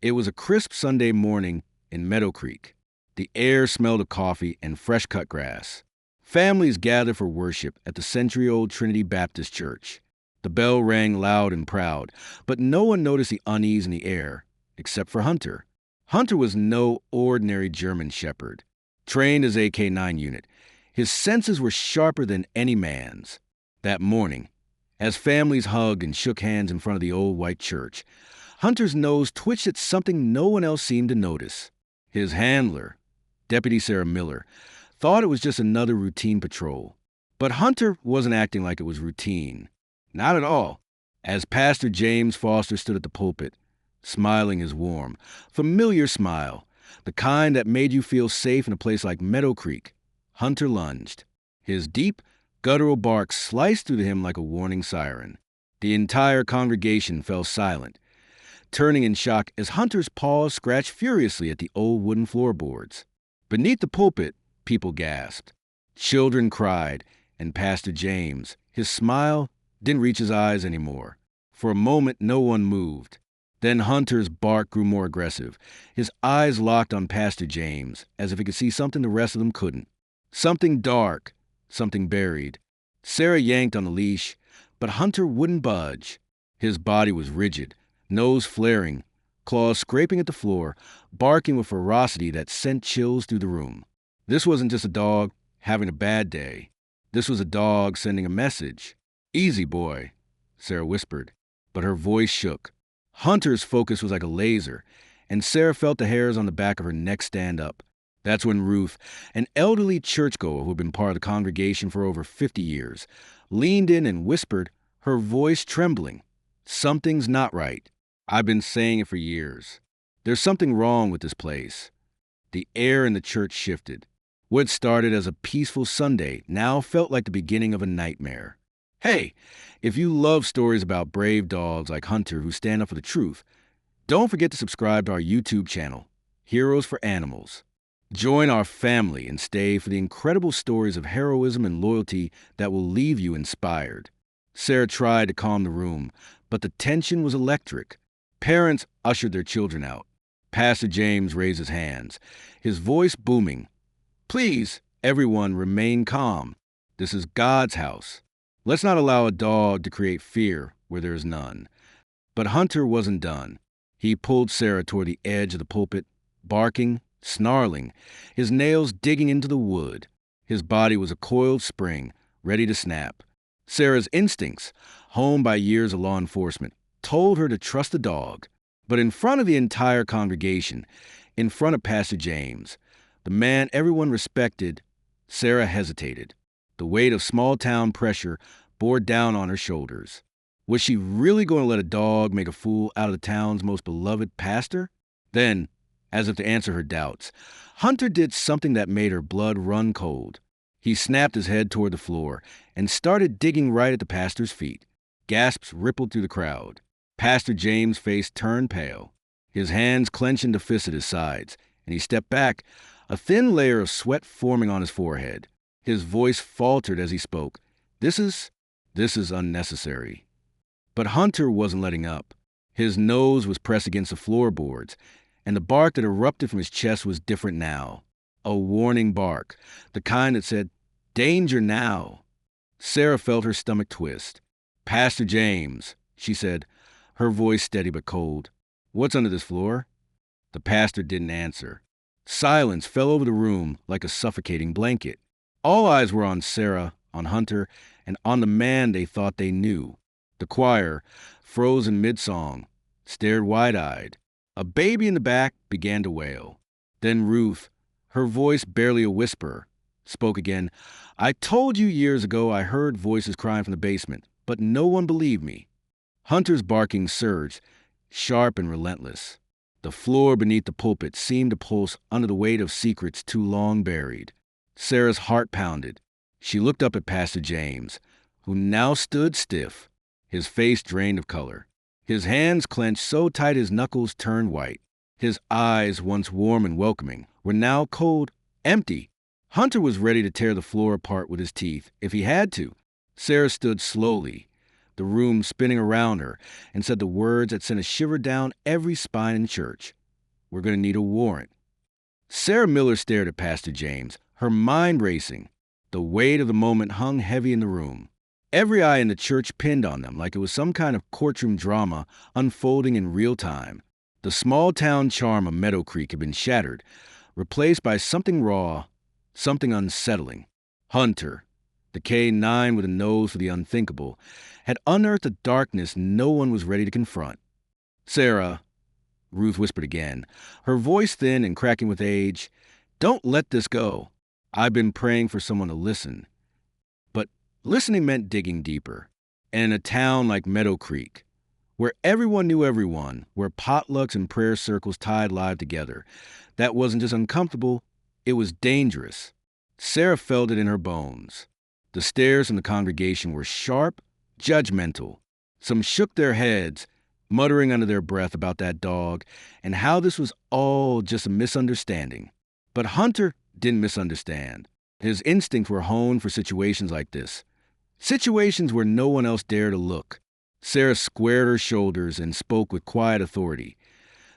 It was a crisp Sunday morning in Meadow Creek. The air smelled of coffee and fresh-cut grass. Families gathered for worship at the century-old Trinity Baptist Church. The bell rang loud and proud, but no one noticed the unease in the air, except for Hunter. Hunter was no ordinary German shepherd. Trained as AK-9 unit, his senses were sharper than any man's. That morning, as families hugged and shook hands in front of the old white church, Hunter's nose twitched at something no one else seemed to notice. His handler, Deputy Sarah Miller, thought it was just another routine patrol. But Hunter wasn't acting like it was routine. Not at all. As Pastor James Foster stood at the pulpit, smiling his warm, familiar smile, the kind that made you feel safe in a place like Meadow Creek, Hunter lunged. His deep, guttural bark sliced through him like a warning siren. The entire congregation fell silent, turning in shock as Hunter's paws scratched furiously at the old wooden floorboards. Beneath the pulpit, people gasped. Children cried, and Pastor James, his smile, didn't reach his eyes anymore. For a moment, no one moved. Then Hunter's bark grew more aggressive. His eyes locked on Pastor James, as if he could see something the rest of them couldn't. Something dark, something buried. Sarah yanked on the leash, but Hunter wouldn't budge. His body was rigid, nose flaring, claws scraping at the floor, barking with ferocity that sent chills through the room. This wasn't just a dog having a bad day. This was a dog sending a message. "Easy, boy," Sarah whispered, but her voice shook. Hunter's focus was like a laser, and Sarah felt the hairs on the back of her neck stand up. That's when Ruth, an elderly churchgoer who had been part of the congregation for over 50 years, leaned in and whispered, her voice trembling, "Something's not right. I've been saying it for years. There's something wrong with this place." The air in the church shifted. What started as a peaceful Sunday now felt like the beginning of a nightmare. Hey, if you love stories about brave dogs like Hunter who stand up for the truth, don't forget to subscribe to our YouTube channel, Heroes for Animals. Join our family and stay for the incredible stories of heroism and loyalty that will leave you inspired. Sarah tried to calm the room, but the tension was electric. Parents ushered their children out. Pastor James raised his hands, his voice booming. "Please, everyone, remain calm. This is God's house. Let's not allow a dog to create fear where there is none." But Hunter wasn't done. He pulled Sarah toward the edge of the pulpit, barking, snarling, his nails digging into the wood. His body was a coiled spring, ready to snap. Sarah's instincts, honed by years of law enforcement, told her to trust the dog. But in front of the entire congregation, in front of Pastor James, the man everyone respected, Sarah hesitated. The weight of small-town pressure bore down on her shoulders. Was she really going to let a dog make a fool out of the town's most beloved pastor? Then, as if to answer her doubts, Hunter did something that made her blood run cold. He snapped his head toward the floor and started digging right at the pastor's feet. Gasps rippled through the crowd. Pastor James' face turned pale. His hands clenched into fists at his sides, and he stepped back, a thin layer of sweat forming on his forehead. His voice faltered as he spoke. This is unnecessary." But Hunter wasn't letting up. His nose was pressed against the floorboards, and the bark that erupted from his chest was different now. A warning bark, the kind that said, "Danger now." Sarah felt her stomach twist. "Pastor James," she said, her voice steady but cold. "What's under this floor?" The pastor didn't answer. Silence fell over the room like a suffocating blanket. All eyes were on Sarah, on Hunter, and on the man they thought they knew. The choir, frozen mid-song, stared wide-eyed. A baby in the back began to wail. Then Ruth, her voice barely a whisper, spoke again. "I told you years ago I heard voices crying from the basement, but no one believed me." Hunter's barking surged, sharp and relentless. The floor beneath the pulpit seemed to pulse under the weight of secrets too long buried. Sarah's heart pounded. She looked up at Pastor James, who now stood stiff, his face drained of color. His hands clenched so tight his knuckles turned white. His eyes, once warm and welcoming, were now cold, empty. Hunter was ready to tear the floor apart with his teeth, if he had to. Sarah stood slowly, the room spinning around her, and said the words that sent a shiver down every spine in church. "We're going to need a warrant." Sarah Miller stared at Pastor James, her mind racing. The weight of the moment hung heavy in the room. Every eye in the church pinned on them like it was some kind of courtroom drama unfolding in real time. The small-town charm of Meadow Creek had been shattered, replaced by something raw, something unsettling. Hunter, the K-9 with a nose for the unthinkable, had unearthed a darkness no one was ready to confront. "Sarah," Ruth whispered again, her voice thin and cracking with age, "don't let this go. I've been praying for someone to listen." But listening meant digging deeper. And in a town like Meadow Creek, where everyone knew everyone, where potlucks and prayer circles tied live together, that wasn't just uncomfortable, it was dangerous. Sarah felt it in her bones. The stares from the congregation were sharp, judgmental. Some shook their heads, muttering under their breath about that dog and how this was all just a misunderstanding. But Hunter didn't misunderstand. His instincts were honed for situations like this. Situations where no one else dared to look. Sarah squared her shoulders and spoke with quiet authority.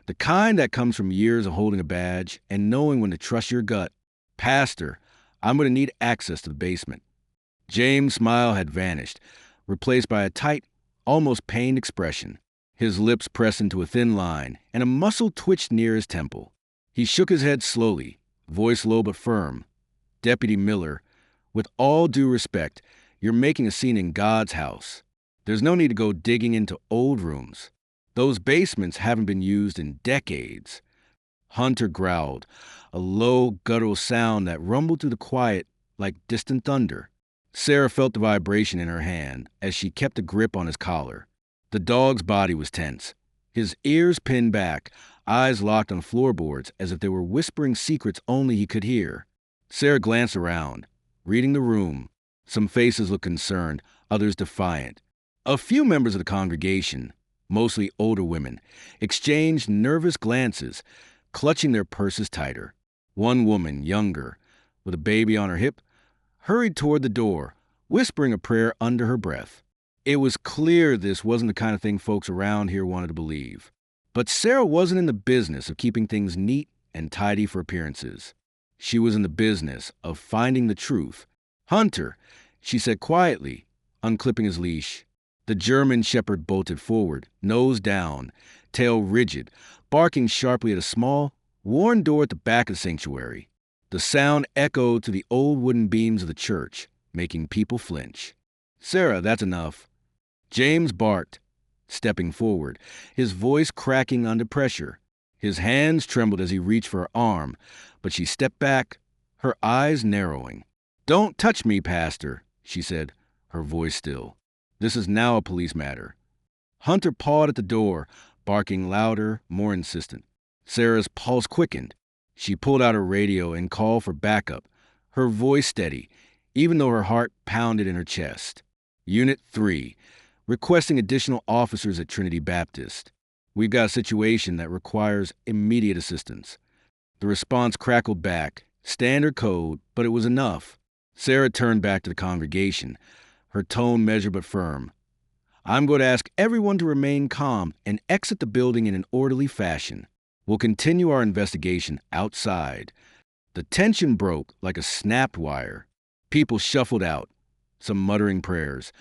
The kind that comes from years of holding a badge and knowing when to trust your gut. "Pastor, I'm going to need access to the basement." James' smile had vanished, replaced by a tight, almost pained expression. His lips pressed into a thin line, and a muscle twitched near his temple. He shook his head slowly, voice low but firm. "Deputy Miller, with all due respect, you're making a scene in God's house. There's no need to go digging into old rooms. Those basements haven't been used in decades." Hunter growled, a low, guttural sound that rumbled through the quiet like distant thunder. Sarah felt the vibration in her hand as she kept a grip on his collar. The dog's body was tense, his ears pinned back, eyes locked on floorboards as if they were whispering secrets only he could hear. Sarah glanced around, reading the room. Some faces looked concerned, others defiant. A few members of the congregation, mostly older women, exchanged nervous glances, clutching their purses tighter. One woman, younger, with a baby on her hip, hurried toward the door, whispering a prayer under her breath. It was clear this wasn't the kind of thing folks around here wanted to believe. But Sarah wasn't in the business of keeping things neat and tidy for appearances. She was in the business of finding the truth. "Hunter," she said quietly, unclipping his leash. The German shepherd bolted forward, nose down, tail rigid, barking sharply at a small, worn door at the back of the sanctuary. The sound echoed to the old wooden beams of the church, making people flinch. "Sarah, that's enough." James barked, stepping forward, his voice cracking under pressure. His hands trembled as he reached for her arm, but she stepped back, her eyes narrowing. "Don't touch me, Pastor," she said, her voice still. "This is now a police matter." Hunter pawed at the door, barking louder, more insistent. Sarah's pulse quickened. She pulled out her radio and called for backup, her voice steady, even though her heart pounded in her chest. "Unit 3, requesting additional officers at Trinity Baptist. We've got a situation that requires immediate assistance." The response crackled back, standard code, but it was enough. Sarah turned back to the congregation, her tone measured but firm. "I'm going to ask everyone to remain calm and exit the building in an orderly fashion. We'll continue our investigation outside." The tension broke like a snapped wire. People shuffled out, some muttering prayers,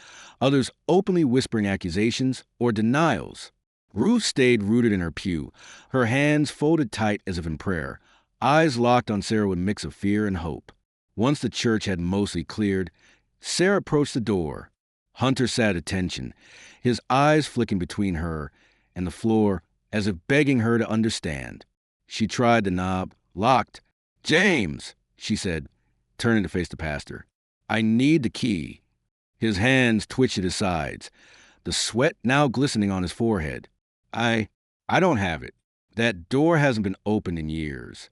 others openly whispering accusations or denials. Ruth stayed rooted in her pew, her hands folded tight as if in prayer, eyes locked on Sarah with a mix of fear and hope. Once the church had mostly cleared, Sarah approached the door. Hunter sat at attention, his eyes flicking between her and the floor as if begging her to understand. She tried the knob, locked. "James," she said, turning to face the pastor. "I need the key." His hands twitched at his sides, the sweat now glistening on his forehead. I don't have it. That door hasn't been opened in years."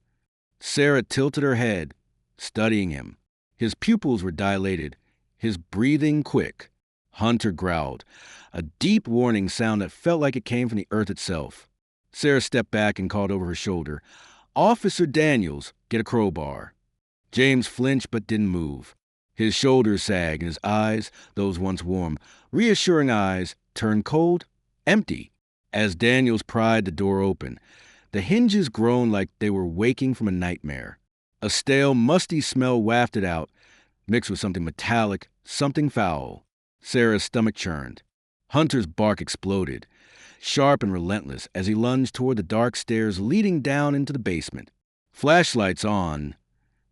Sarah tilted her head, studying him. His pupils were dilated, his breathing quick. Hunter growled, a deep warning sound that felt like it came from the earth itself. Sarah stepped back and called over her shoulder, "Officer Daniels, get a crowbar." James flinched but didn't move. His shoulders sagged and his eyes, those once warm, reassuring eyes, turned cold, empty. As Daniels pried the door open, the hinges groaned like they were waking from a nightmare. A stale, musty smell wafted out, mixed with something metallic, something foul. Sarah's stomach churned. Hunter's bark exploded, sharp and relentless, as he lunged toward the dark stairs leading down into the basement. "Flashlights on,"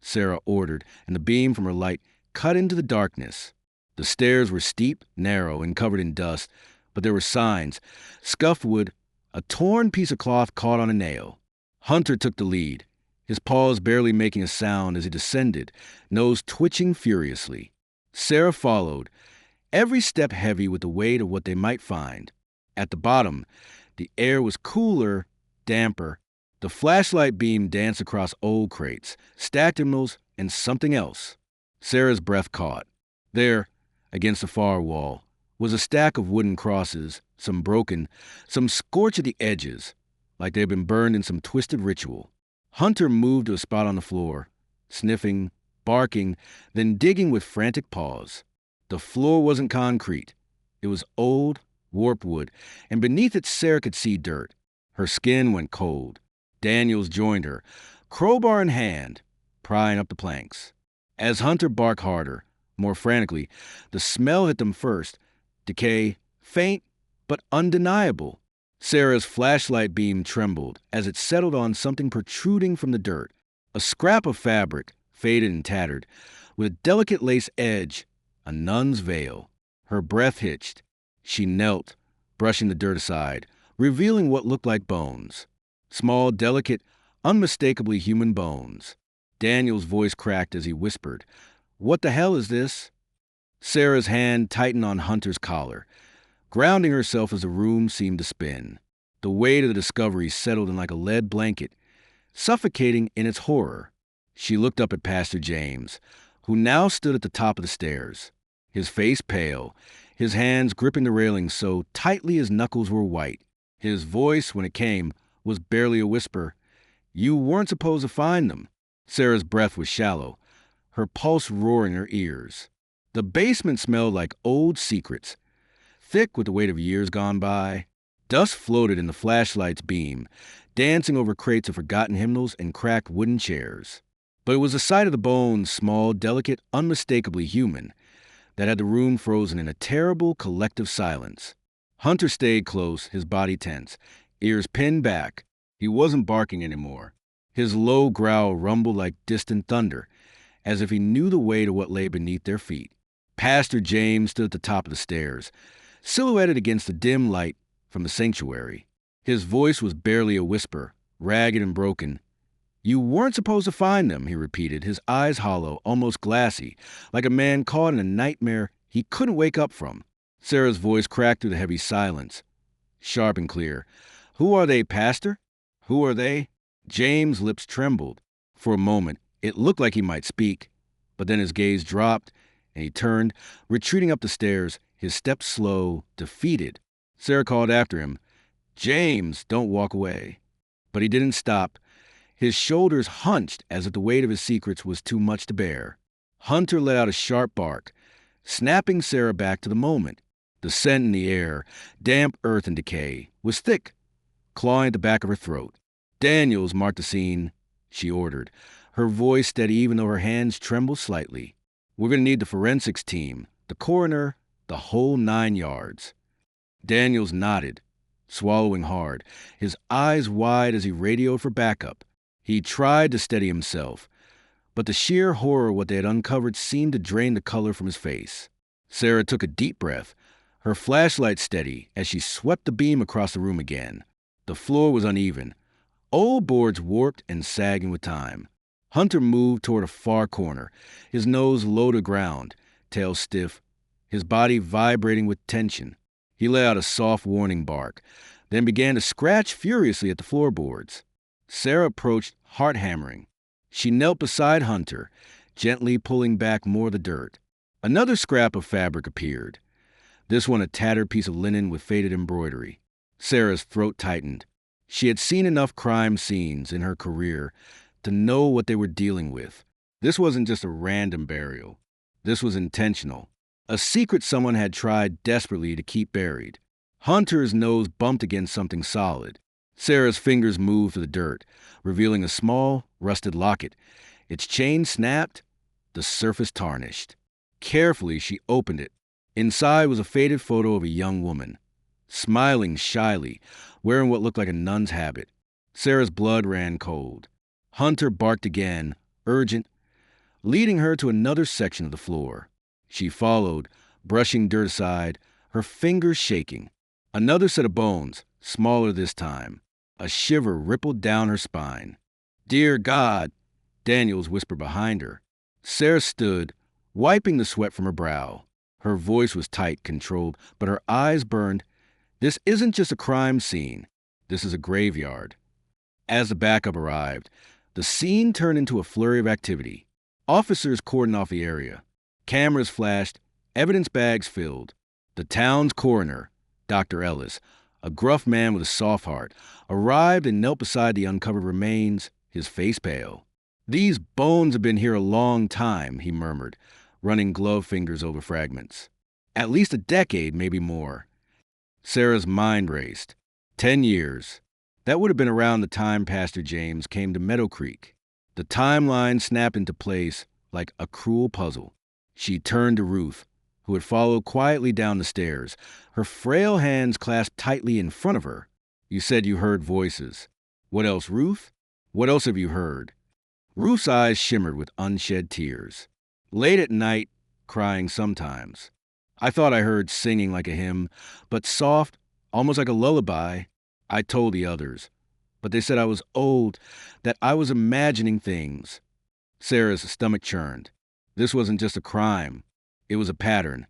Sarah ordered, and the beam from her light cut into the darkness. The stairs were steep, narrow, and covered in dust, but there were signs: scuffed wood, a torn piece of cloth caught on a nail. Hunter took the lead, his paws barely making a sound as he descended, nose twitching furiously. Sarah followed, every step heavy with the weight of what they might find. At the bottom, the air was cooler, damper. The flashlight beam danced across old crates, stacked hymnals, and something else. Sarah's breath caught. There, against the far wall, was a stack of wooden crosses, some broken, some scorched at the edges, like they had been burned in some twisted ritual. Hunter moved to a spot on the floor, sniffing, barking, then digging with frantic paws. The floor wasn't concrete. It was old, warped wood, and beneath it Sarah could see dirt. Her skin went cold. Daniels joined her, crowbar in hand, prying up the planks. As Hunter barked harder, more frantically, the smell hit them first. Decay, faint, but undeniable. Sarah's flashlight beam trembled as it settled on something protruding from the dirt. A scrap of fabric, faded and tattered, with a delicate lace edge, a nun's veil. Her breath hitched. She knelt, brushing the dirt aside, revealing what looked like bones. Small, delicate, unmistakably human bones. Daniel's voice cracked as he whispered, "What the hell is this?" Sarah's hand tightened on Hunter's collar, grounding herself as the room seemed to spin. The weight of the discovery settled in like a lead blanket, suffocating in its horror. She looked up at Pastor James, who now stood at the top of the stairs, his face pale, his hands gripping the railing so tightly his knuckles were white. His voice, when it came, was barely a whisper. "You weren't supposed to find them." Sarah's breath was shallow, her pulse roaring in her ears. The basement smelled like old secrets, thick with the weight of years gone by. Dust floated in the flashlight's beam, dancing over crates of forgotten hymnals and cracked wooden chairs. But it was the sight of the bones, small, delicate, unmistakably human, that had the room frozen in a terrible collective silence. Hunter stayed close, his body tense, ears pinned back. He wasn't barking anymore. His low growl rumbled like distant thunder, as if he knew the way to what lay beneath their feet. Pastor James stood at the top of the stairs, silhouetted against the dim light from the sanctuary. His voice was barely a whisper, ragged and broken. "You weren't supposed to find them," he repeated, his eyes hollow, almost glassy, like a man caught in a nightmare he couldn't wake up from. Sarah's voice cracked through the heavy silence, sharp and clear. "Who are they, Pastor? Who are they?" James' lips trembled. For a moment, it looked like he might speak, but then his gaze dropped, and he turned, retreating up the stairs, his steps slow, defeated. Sarah called after him, "James, don't walk away." But he didn't stop. His shoulders hunched as if the weight of his secrets was too much to bear. Hunter let out a sharp bark, snapping Sarah back to the moment. The scent in the air, damp earth and decay, was thick, clawing at the back of her throat. "Daniels, mark the scene," she ordered, her voice steady even though her hands trembled slightly. "We're going to need the forensics team, the coroner, the whole 9 yards." Daniels nodded, swallowing hard, his eyes wide as he radioed for backup. He tried to steady himself, but the sheer horror of what they had uncovered seemed to drain the color from his face. Sarah took a deep breath, her flashlight steady as she swept the beam across the room again. The floor was uneven, old boards warped and sagging with time. Hunter moved toward a far corner, his nose low to ground, tail stiff, his body vibrating with tension. He let out a soft warning bark, then began to scratch furiously at the floorboards. Sarah approached, heart hammering. She knelt beside Hunter, gently pulling back more of the dirt. Another scrap of fabric appeared, this one a tattered piece of linen with faded embroidery. Sarah's throat tightened. She had seen enough crime scenes in her career to know what they were dealing with. This wasn't just a random burial. This was intentional. A secret someone had tried desperately to keep buried. Hunter's nose bumped against something solid. Sarah's fingers moved through the dirt, revealing a small, rusted locket. Its chain snapped, the surface tarnished. Carefully, she opened it. Inside was a faded photo of a young woman, smiling shyly, wearing what looked like a nun's habit. Sarah's blood ran cold. Hunter barked again, urgent, leading her to another section of the floor. She followed, brushing dirt aside, her fingers shaking. Another set of bones, smaller this time. A shiver rippled down her spine. "Dear God," Daniels whispered behind her. Sarah stood, wiping the sweat from her brow. Her voice was tight, controlled, but her eyes burned. This isn't just a crime scene. This is a graveyard. As the backup arrived, the scene turned into a flurry of activity. Officers cordoned off the area. Cameras flashed, evidence bags filled. The town's coroner, Dr. Ellis, a gruff man with a soft heart, arrived and knelt beside the uncovered remains, his face pale. "These bones have been here a long time," he murmured, running glove fingers over fragments. "At least a decade, maybe more." Sarah's mind raced. 10 years. That would have been around the time Pastor James came to Meadow Creek. The timeline snapped into place like a cruel puzzle. She turned to Ruth, who had followed quietly down the stairs, her frail hands clasped tightly in front of her. "You said you heard voices. What else, Ruth? What else have you heard?" Ruth's eyes shimmered with unshed tears. "Late at night, crying sometimes. I thought I heard singing like a hymn, but soft, almost like a lullaby. I told the others, but they said I was old, that I was imagining things." Sarah's stomach churned. This wasn't just a crime. It was a pattern.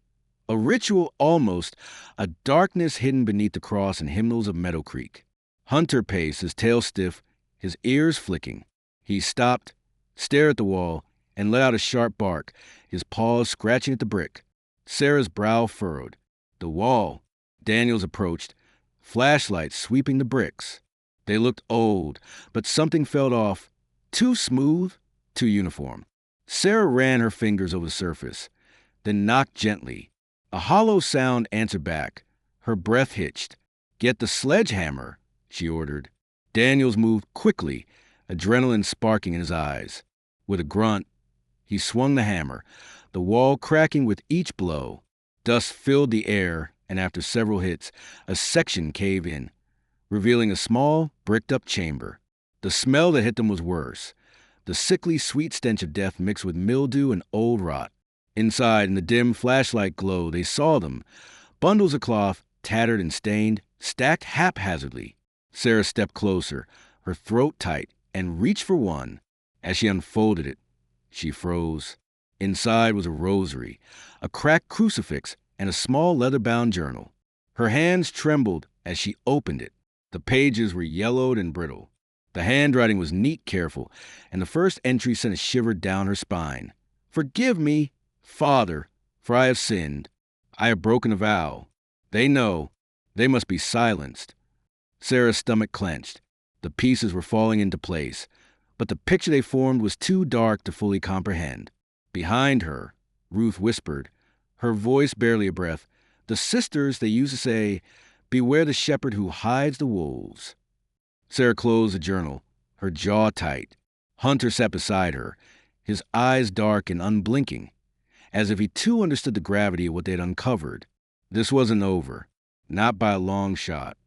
A ritual almost, a darkness hidden beneath the cross and hymnals of Meadow Creek. Hunter paced, his tail stiff, his ears flicking. He stopped, stared at the wall, and let out a sharp bark, his paws scratching at the brick. Sarah's brow furrowed. The wall. Daniels approached, flashlights sweeping the bricks. They looked old, but something felt off. Too smooth, too uniform. Sarah ran her fingers over the surface, then knocked gently. A hollow sound answered back. Her breath hitched. "Get the sledgehammer," she ordered. Daniels moved quickly, adrenaline sparking in his eyes. With a grunt, he swung the hammer, the wall cracking with each blow. Dust filled the air, and after several hits, a section caved in, revealing a small, bricked-up chamber. The smell that hit them was worse. The sickly, sweet stench of death mixed with mildew and old rot. Inside, in the dim flashlight glow, they saw them. Bundles of cloth, tattered and stained, stacked haphazardly. Sarah stepped closer, her throat tight, and reached for one. As she unfolded it, she froze. Inside was a rosary, a cracked crucifix, and a small leather-bound journal. Her hands trembled as she opened it. The pages were yellowed and brittle. The handwriting was neat, careful, and the first entry sent a shiver down her spine. "Forgive me, Father, for I have sinned. I have broken a vow. They know. They must be silenced." Sarah's stomach clenched. The pieces were falling into place, but the picture they formed was too dark to fully comprehend. Behind her, Ruth whispered, her voice barely a breath, "The sisters, they used to say, 'Beware the shepherd who hides the wolves.'" Sarah closed the journal, her jaw tight. Hunter sat beside her, his eyes dark and unblinking, as if he too understood the gravity of what they had uncovered. This wasn't over, not by a long shot.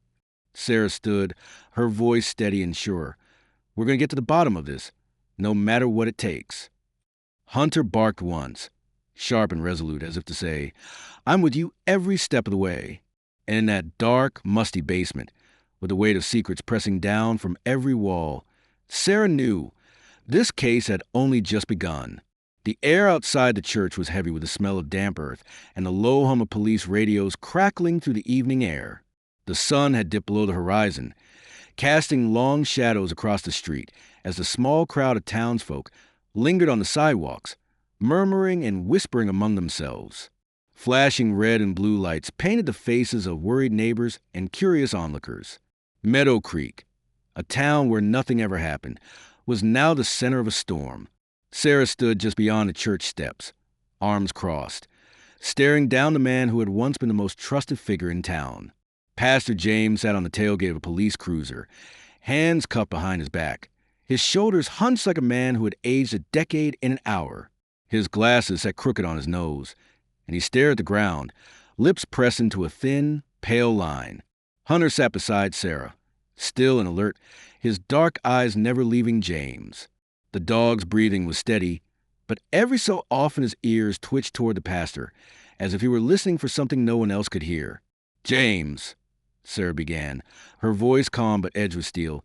Sarah stood, her voice steady and sure. "We're going to get to the bottom of this, no matter what it takes." Hunter barked once, sharp and resolute, as if to say, "I'm with you every step of the way." And in that dark, musty basement, with the weight of secrets pressing down from every wall, Sarah knew this case had only just begun. The air outside the church was heavy with the smell of damp earth and the low hum of police radios crackling through the evening air. The sun had dipped below the horizon, casting long shadows across the street as the small crowd of townsfolk lingered on the sidewalks, murmuring and whispering among themselves. Flashing red and blue lights painted the faces of worried neighbors and curious onlookers. Meadow Creek, a town where nothing ever happened, was now the center of a storm. Sarah stood just beyond the church steps, arms crossed, staring down the man who had once been the most trusted figure in town. Pastor James sat on the tailgate of a police cruiser, hands cupped behind his back, his shoulders hunched like a man who had aged a decade in an hour. His glasses sat crooked on his nose, and he stared at the ground, lips pressed into a thin, pale line. Hunter sat beside Sarah, still and alert, his dark eyes never leaving James. The dog's breathing was steady, but every so often his ears twitched toward the pastor, as if he were listening for something no one else could hear. "James," Sarah began, her voice calm but edged with steel,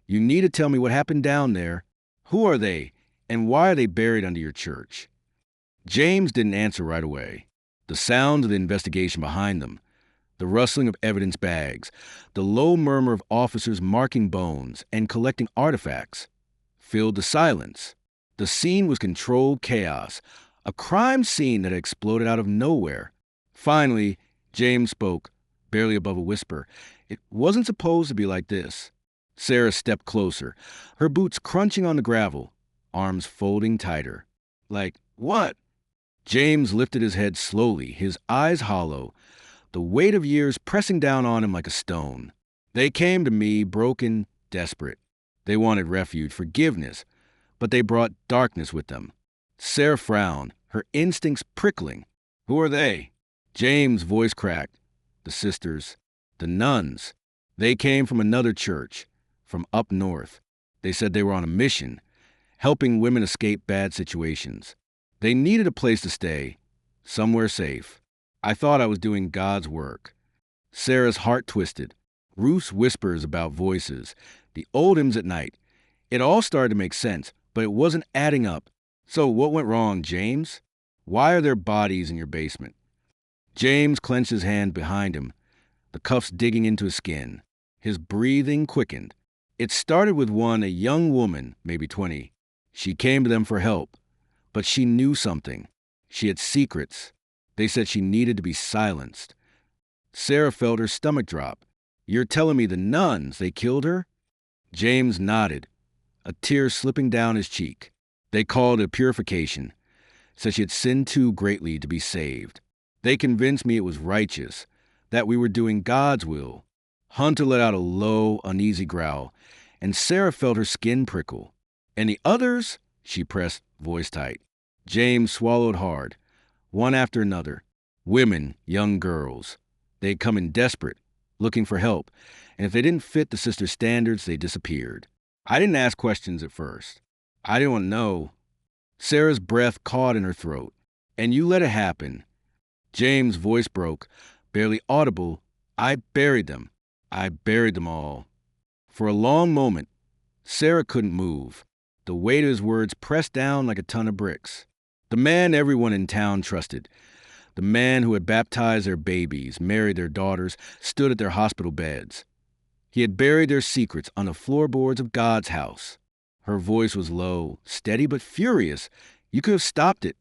"you need to tell me what happened down there. Who are they, and why are they buried under your church?" James didn't answer right away. The sound of the investigation behind them, the rustling of evidence bags, the low murmur of officers marking bones and collecting artifacts, filled the silence. The scene was controlled chaos, a crime scene that had exploded out of nowhere. Finally, James spoke, barely above a whisper. "It wasn't supposed to be like this." Sarah stepped closer, her boots crunching on the gravel, arms folding tighter. "Like what?" James lifted his head slowly, his eyes hollow, the weight of years pressing down on him like a stone. "They came to me, broken, desperate. They wanted refuge, forgiveness, but they brought darkness with them." Sarah frowned, her instincts prickling. "Who are they?" James' voice cracked. "The sisters, the nuns. They came from another church, from up north. They said they were on a mission, helping women escape bad situations. They needed a place to stay, somewhere safe. I thought I was doing God's work." Sarah's heart twisted. Ruth's whispers about voices, the old hymns at night. It all started to make sense, but it wasn't adding up. "So what went wrong, James? Why are there bodies in your basement?" James clenched his hand behind him, the cuffs digging into his skin. His breathing quickened. "It started with one, a young woman, maybe 20. She came to them for help, but she knew something. She had secrets. They said she needed to be silenced." Sarah felt her stomach drop. "You're telling me the nuns, they killed her?" James nodded, a tear slipping down his cheek. "They called it purification. Said she had sinned too greatly to be saved. They convinced me it was righteous, that we were doing God's will." Hunter let out a low, uneasy growl, and Sarah felt her skin prickle. "And the others?" she pressed, voice tight. James swallowed hard. "One after another. Women, young girls. They'd come in desperate, looking for help, and if they didn't fit the sister standards, they disappeared. I didn't ask questions at first. I didn't want to know." Sarah's breath caught in her throat. "And you let it happen." James' voice broke, barely audible. "I buried them. I buried them all." For a long moment, Sarah couldn't move. The weight of his words pressed down like a ton of bricks. The man everyone in town trusted. The man who had baptized their babies, married their daughters, stood at their hospital beds. He had buried their secrets on the floorboards of God's house. Her voice was low, steady but furious. You could have stopped it.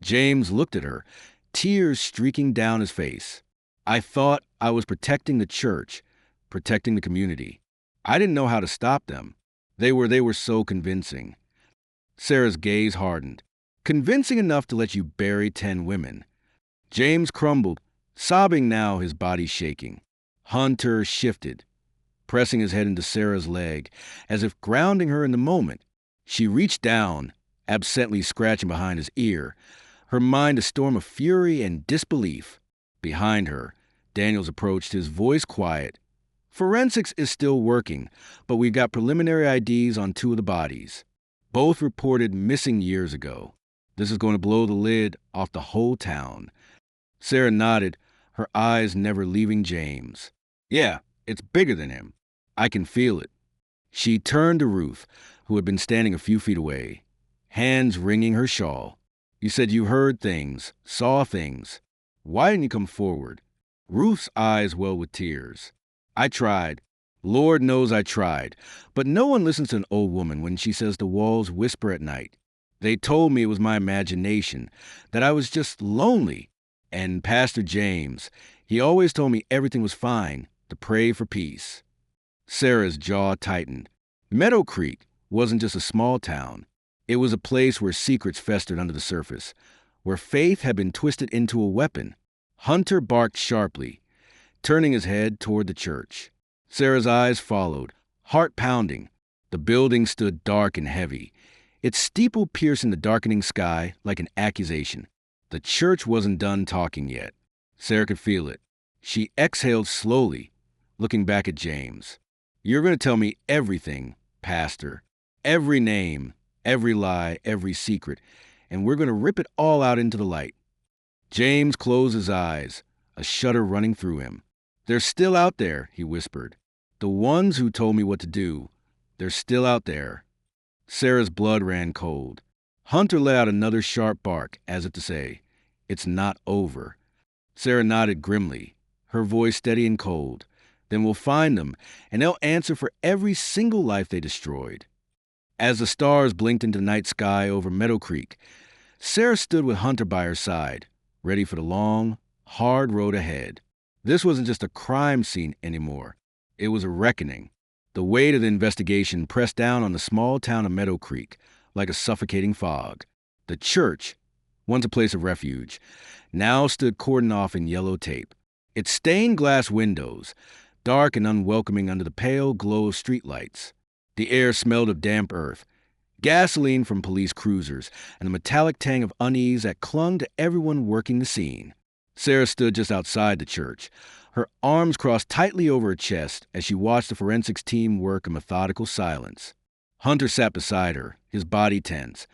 James looked at her, tears streaking down his face. "I thought I was protecting the church, protecting the community. I didn't know how to stop them. They were so convincing." Sarah's gaze hardened. "Convincing enough to let you bury 10 women." James crumbled, sobbing now, his body shaking. Hunter shifted, pressing his head into Sarah's leg, as if grounding her in the moment. She reached down, absently scratching behind his ear, her mind a storm of fury and disbelief. Behind her, Daniels approached, his voice quiet. "Forensics is still working, but we've got preliminary IDs on 2 of the bodies. Both reported missing years ago. This is going to blow the lid off the whole town." Sarah nodded, her eyes never leaving James. "Yeah, it's bigger than him. I can feel it." She turned to Ruth, who had been standing a few feet away, hands wringing her shawl. "You said you heard things, saw things. Why didn't you come forward?" Ruth's eyes welled with tears. "I tried. Lord knows I tried. But no one listens to an old woman when she says the walls whisper at night. They told me it was my imagination, that I was just lonely. And Pastor James, he always told me everything was fine, to pray for peace." Sarah's jaw tightened. Meadow Creek wasn't just a small town. It was a place where secrets festered under the surface, where faith had been twisted into a weapon. Hunter barked sharply, turning his head toward the church. Sarah's eyes followed, heart pounding. The building stood dark and heavy, its steeple piercing the darkening sky like an accusation. The church wasn't done talking yet. Sarah could feel it. She exhaled slowly, looking back at James. "You're going to tell me everything, Pastor. Every name, every lie, every secret, and we're going to rip it all out into the light." James closed his eyes, a shudder running through him. "They're still out there," he whispered. "The ones who told me what to do. They're still out there." Sarah's blood ran cold. Hunter let out another sharp bark, as if to say, "It's not over." Sarah nodded grimly, her voice steady and cold. "Then we'll find them, and they'll answer for every single life they destroyed." As the stars blinked into the night sky over Meadow Creek, Sarah stood with Hunter by her side, ready for the long, hard road ahead. This wasn't just a crime scene anymore. It was a reckoning. The weight of the investigation pressed down on the small town of Meadow Creek like a suffocating fog. The church, once a place of refuge, now stood cordoned off in yellow tape. Its stained glass windows, dark and unwelcoming under the pale glow of streetlights. The air smelled of damp earth, gasoline from police cruisers, and the metallic tang of unease that clung to everyone working the scene. Sarah stood just outside the church, her arms crossed tightly over her chest as she watched the forensics team work in methodical silence. Hunter sat beside her, his body tense,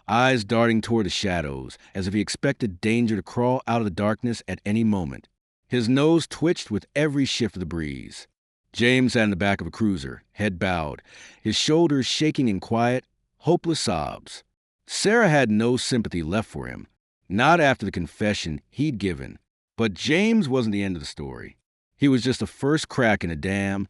eyes darting toward the shadows as if he expected danger to crawl out of the darkness at any moment. His nose twitched with every shift of the breeze. James sat in the back of a cruiser, head bowed, his shoulders shaking in quiet, hopeless sobs. Sarah had no sympathy left for him, not after the confession he'd given. But James wasn't the end of the story. He was just the first crack in a dam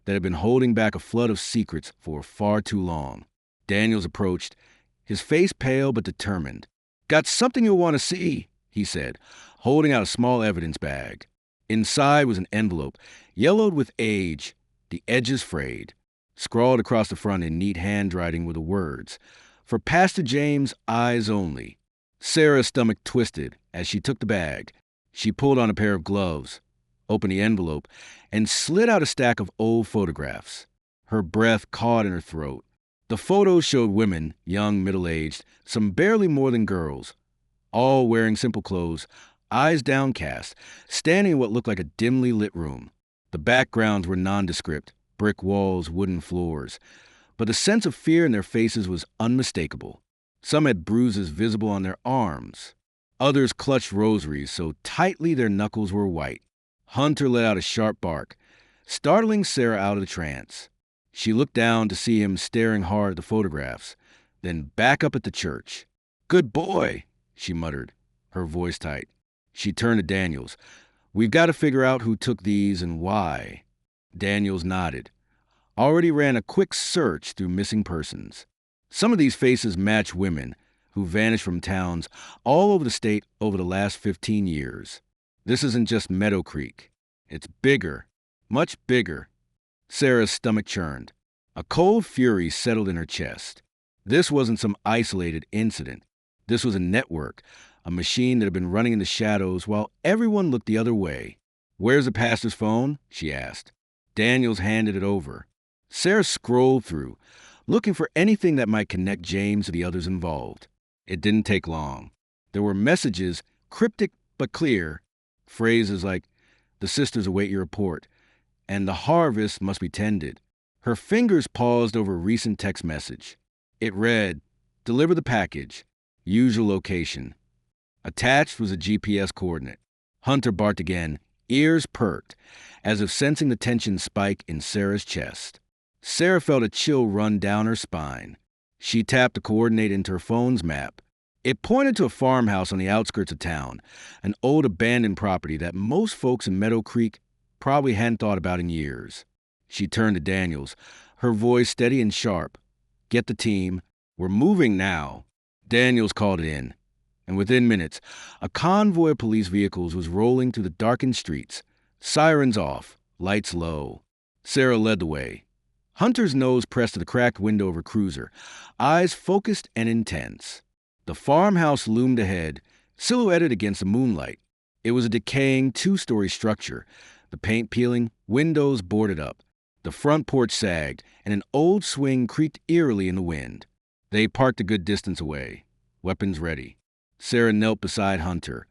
that had been holding back a flood of secrets for far too long. Daniels approached, his face pale but determined. "Got something you'll want to see," he said, holding out a small evidence bag. Inside was an envelope, yellowed with age, the edges frayed. Scrawled across the front in neat handwriting were the words, "For Pastor James, eyes only." Sarah's stomach twisted as she took the bag. She pulled on a pair of gloves, opened the envelope, and slid out a stack of old photographs. Her breath caught in her throat. The photos showed women, young, middle-aged, some barely more than girls, all wearing simple clothes, eyes downcast, standing in what looked like a dimly lit room. The backgrounds were nondescript, brick walls, wooden floors, but the sense of fear in their faces was unmistakable. Some had bruises visible on their arms. Others clutched rosaries so tightly their knuckles were white. Hunter let out a sharp bark, startling Sarah out of the trance. She looked down to see him staring hard at the photographs, then back up at the church. "Good boy," she muttered, her voice tight. She turned to Daniels. "We've got to figure out who took these and why." Daniels nodded. "Already ran a quick search through missing persons. Some of these faces match women who vanished from towns all over the state over the last 15 years. This isn't just Meadow Creek. It's bigger, much bigger." Sarah's stomach churned. A cold fury settled in her chest. This wasn't some isolated incident. This was a network, a machine that had been running in the shadows while everyone looked the other way. "Where's the pastor's phone?" she asked. Daniels handed it over. Sarah scrolled through, looking for anything that might connect James to the others involved. It didn't take long. There were messages, cryptic but clear, phrases like, "The sisters await your report," and "The harvest must be tended." Her fingers paused over a recent text message. It read, "Deliver the package. Usual location." Attached was a GPS coordinate. Hunter barked again, ears perked, as if sensing the tension spike in Sarah's chest. Sarah felt a chill run down her spine. She tapped the coordinate into her phone's map. It pointed to a farmhouse on the outskirts of town, an old abandoned property that most folks in Meadow Creek probably hadn't thought about in years. She turned to Daniels, her voice steady and sharp. "Get the team. We're moving now." Daniels called it in, and within minutes, a convoy of police vehicles was rolling through the darkened streets, sirens off, lights low. Sarah led the way. Hunter's nose pressed to the cracked window of her cruiser, eyes focused and intense. The farmhouse loomed ahead, silhouetted against the moonlight. It was a decaying two-story structure, the paint peeling, windows boarded up. The front porch sagged, and an old swing creaked eerily in the wind. They parked a good distance away, weapons ready. Sarah knelt beside Hunter,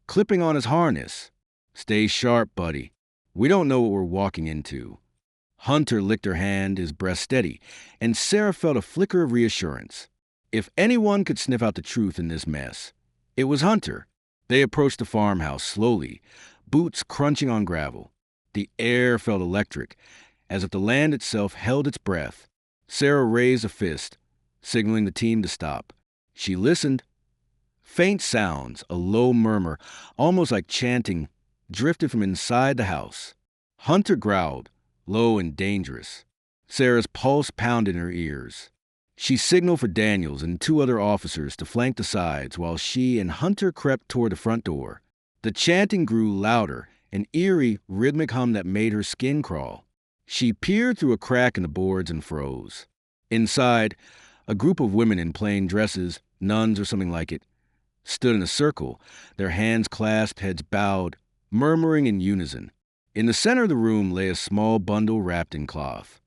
clipping on his harness. "Stay sharp, buddy. We don't know what we're walking into." Hunter licked her hand, his breath steady, and Sarah felt a flicker of reassurance. If anyone could sniff out the truth in this mess, it was Hunter. They approached the farmhouse slowly, boots crunching on gravel. The air felt electric, as if the land itself held its breath. Sarah raised a fist, signaling the team to stop. She listened. Faint sounds, a low murmur, almost like chanting, drifted from inside the house. Hunter growled, low and dangerous. Sarah's pulse pounded in her ears. She signaled for Daniels and two other officers to flank the sides while she and Hunter crept toward the front door. The chanting grew louder, an eerie, rhythmic hum that made her skin crawl. She peered through a crack in the boards and froze. Inside, a group of women in plain dresses, nuns or something like it, stood in a circle, their hands clasped, heads bowed, murmuring in unison. In the center of the room lay a small bundle wrapped in cloth.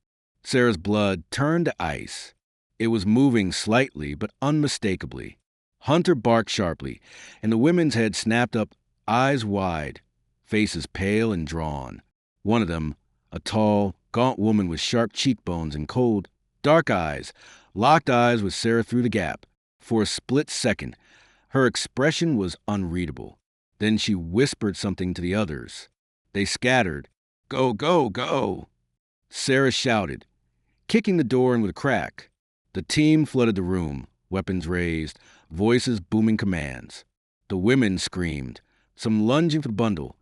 Sarah's blood turned to ice. It was moving slightly but unmistakably. Hunter barked sharply, and the women's heads snapped up, eyes wide, faces pale and drawn. One of them, a tall, gaunt woman with sharp cheekbones and cold, dark eyes, locked eyes with Sarah through the gap. For a split second, her expression was unreadable. Then she whispered something to the others. They scattered. "Go, go, go!" Sarah shouted, kicking the door in with a crack. The team flooded the room, weapons raised, voices booming commands. The women screamed, some lunging for the bundle,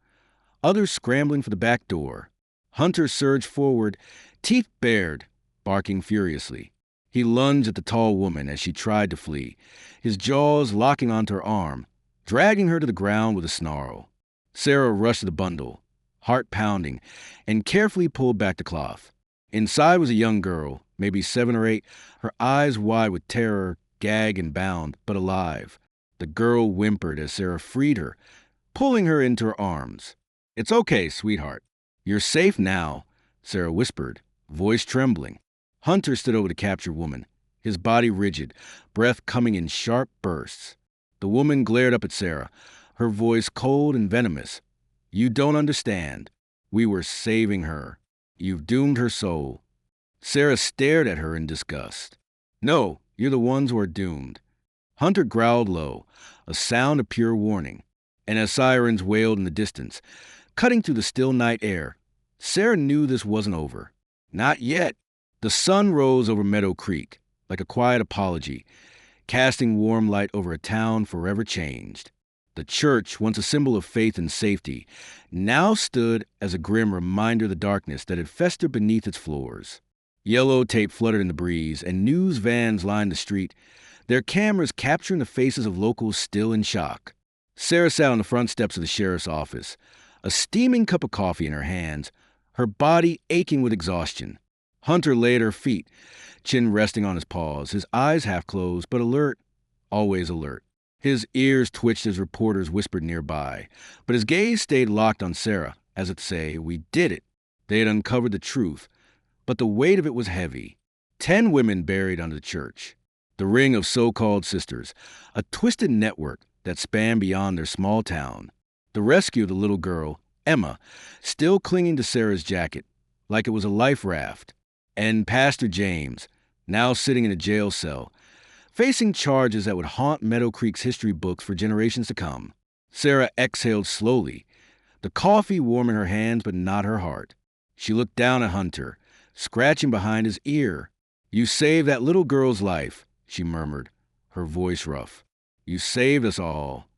others scrambling for the back door. Hunter surged forward, teeth bared, barking furiously. He lunged at the tall woman as she tried to flee, his jaws locking onto her arm, dragging her to the ground with a snarl. Sarah rushed to the bundle, heart pounding, and carefully pulled back the cloth. Inside was a young girl, maybe 7 or 8, her eyes wide with terror, gagged and bound, but alive. The girl whimpered as Sarah freed her, pulling her into her arms. "It's okay, sweetheart. You're safe now," Sarah whispered, voice trembling. Hunter stood over the captured woman, his body rigid, breath coming in sharp bursts. The woman glared up at Sarah, her voice cold and venomous. "You don't understand. We were saving her. You've doomed her soul." Sarah stared at her in disgust. "No, you're the ones who are doomed." Hunter growled low, a sound of pure warning. And as sirens wailed in the distance, cutting through the still night air, Sarah knew this wasn't over. Not yet. The sun rose over Meadow Creek, like a quiet apology, casting warm light over a town forever changed. The church, once a symbol of faith and safety, now stood as a grim reminder of the darkness that had festered beneath its floors. Yellow tape fluttered in the breeze, and news vans lined the street, their cameras capturing the faces of locals still in shock. Sarah sat on the front steps of the sheriff's office, a steaming cup of coffee in her hands, her body aching with exhaustion. Hunter lay at her feet, chin resting on his paws, his eyes half closed, but alert, always alert. His ears twitched as reporters whispered nearby, but his gaze stayed locked on Sarah, as if to say, "We did it." They had uncovered the truth, but the weight of it was heavy. 10 women buried under the church. The ring of so-called sisters, a twisted network that spanned beyond their small town. The rescue of the little girl, Emma, still clinging to Sarah's jacket, like it was a life raft. And Pastor James, now sitting in a jail cell, facing charges that would haunt Meadow Creek's history books for generations to come. Sarah exhaled slowly, the coffee warm in her hands but not her heart. She looked down at Hunter, scratching behind his ear. "You saved that little girl's life," she murmured, her voice rough. "You saved us all."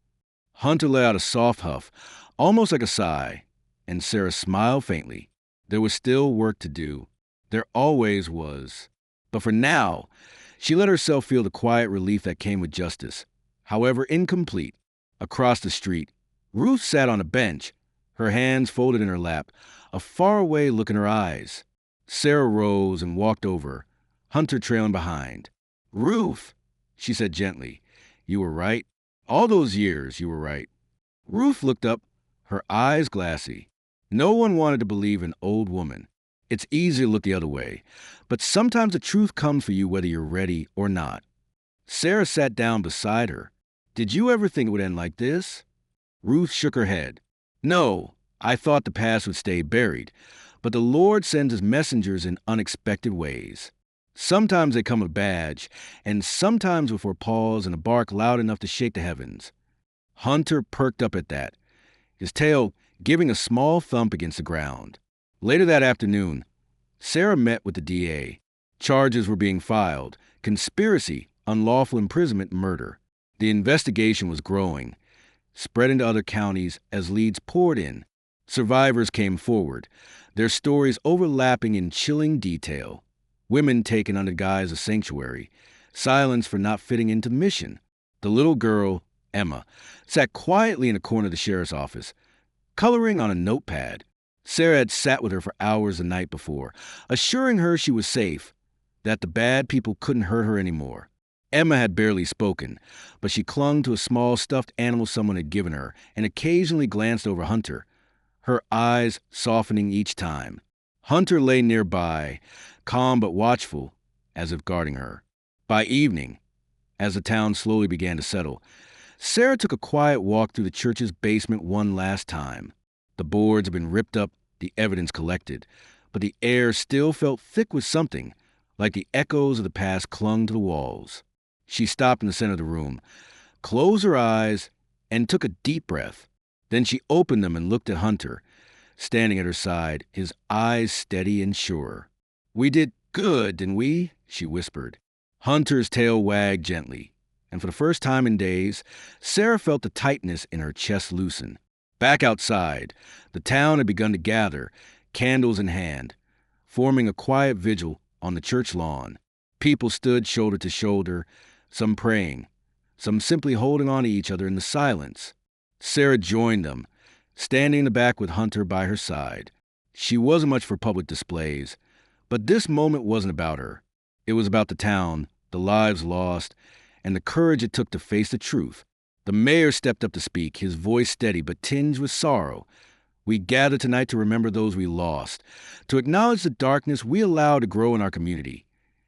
Hunter let out a soft huff, almost like a sigh, and Sarah smiled faintly. There was still work to do. There always was. But for now, she let herself feel the quiet relief that came with justice, however incomplete. Across the street, Ruth sat on a bench, her hands folded in her lap, a faraway look in her eyes. Sarah rose and walked over, Hunter trailing behind. "Ruth," she said gently, "you were right. All those years, you were right. Ruth looked up, her eyes glassy. No one wanted to believe an old woman. It's easy to look the other way, but sometimes the truth comes for you whether you're ready or not. Sarah sat down beside her. Did you ever think it would end like this? Ruth shook her head. No, I thought the past would stay buried, but the Lord sends his messengers in unexpected ways. Sometimes they come with a badge, and sometimes with a pause and a bark loud enough to shake the heavens. Hunter perked up at that, his tail giving a small thump against the ground. Later that afternoon, Sarah met with the DA. Charges were being filed: conspiracy, unlawful imprisonment, murder. The investigation was growing, spreading to other counties as leads poured in. Survivors came forward, their stories overlapping in chilling detail. Women taken under guise of sanctuary, silenced for not fitting into the mission. The little girl, Emma, sat quietly in a corner of the sheriff's office, coloring on a notepad. Sarah had sat with her for hours the night before, assuring her she was safe, that the bad people couldn't hurt her anymore. Emma had barely spoken, but she clung to a small stuffed animal someone had given her and occasionally glanced over Hunter, her eyes softening each time. Hunter lay nearby, calm but watchful, as if guarding her. By evening, as the town slowly began to settle, Sarah took a quiet walk through the church's basement one last time. The boards had been ripped up, the evidence collected, but the air still felt thick with something, like the echoes of the past clung to the walls. She stopped in the center of the room, closed her eyes, and took a deep breath. Then she opened them and looked at Hunter, standing at her side, his eyes steady and sure. "We did good, didn't we?" she whispered. Hunter's tail wagged gently, and for the first time in days, Sarah felt the tightness in her chest loosen. Back outside, the town had begun to gather, candles in hand, forming a quiet vigil on the church lawn. People stood shoulder to shoulder, some praying, some simply holding on to each other in the silence. Sarah joined them, standing in the back with Hunter by her side. She wasn't much for public displays, but this moment wasn't about her. It was about the town, the lives lost, and the courage it took to face the truth. The mayor stepped up to speak, his voice steady but tinged with sorrow. "We gather tonight to remember those we lost, to acknowledge the darkness we allowed to grow in our community,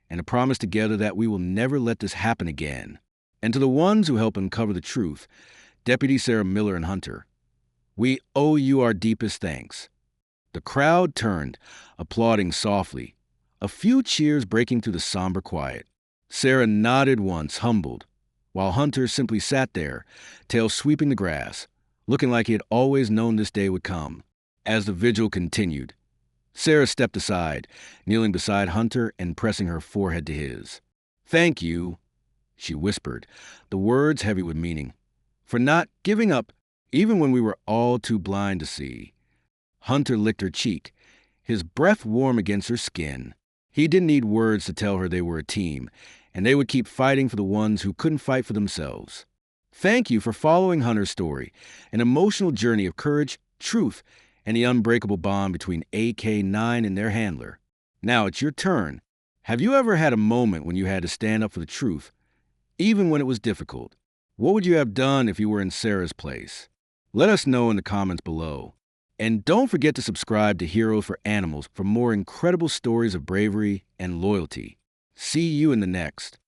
and to promise together that we will never let this happen again. And to the ones who helped uncover the truth, Deputy Sarah Miller and Hunter, we owe you our deepest thanks." The crowd turned, applauding softly, a few cheers breaking through the somber quiet. Sarah nodded once, humbled, while Hunter simply sat there, tail sweeping the grass, looking like he had always known this day would come. As the vigil continued, Sarah stepped aside, kneeling beside Hunter and pressing her forehead to his. "Thank you," she whispered, the words heavy with meaning, "for not giving up, even when we were all too blind to see." Hunter licked her cheek, his breath warm against her skin. He didn't need words to tell her they were a team, and they would keep fighting for the ones who couldn't fight for themselves. "Thank you for following Hunter's story, an emotional journey of courage, truth, and the unbreakable bond between AK-9 and their handler. Now it's your turn. Have you ever had a moment when you had to stand up for the truth, even when it was difficult? What would you have done if you were in Sarah's place? Let us know in the comments below. And don't forget to subscribe to Heroes for Animals for more incredible stories of bravery and loyalty. See you in the next.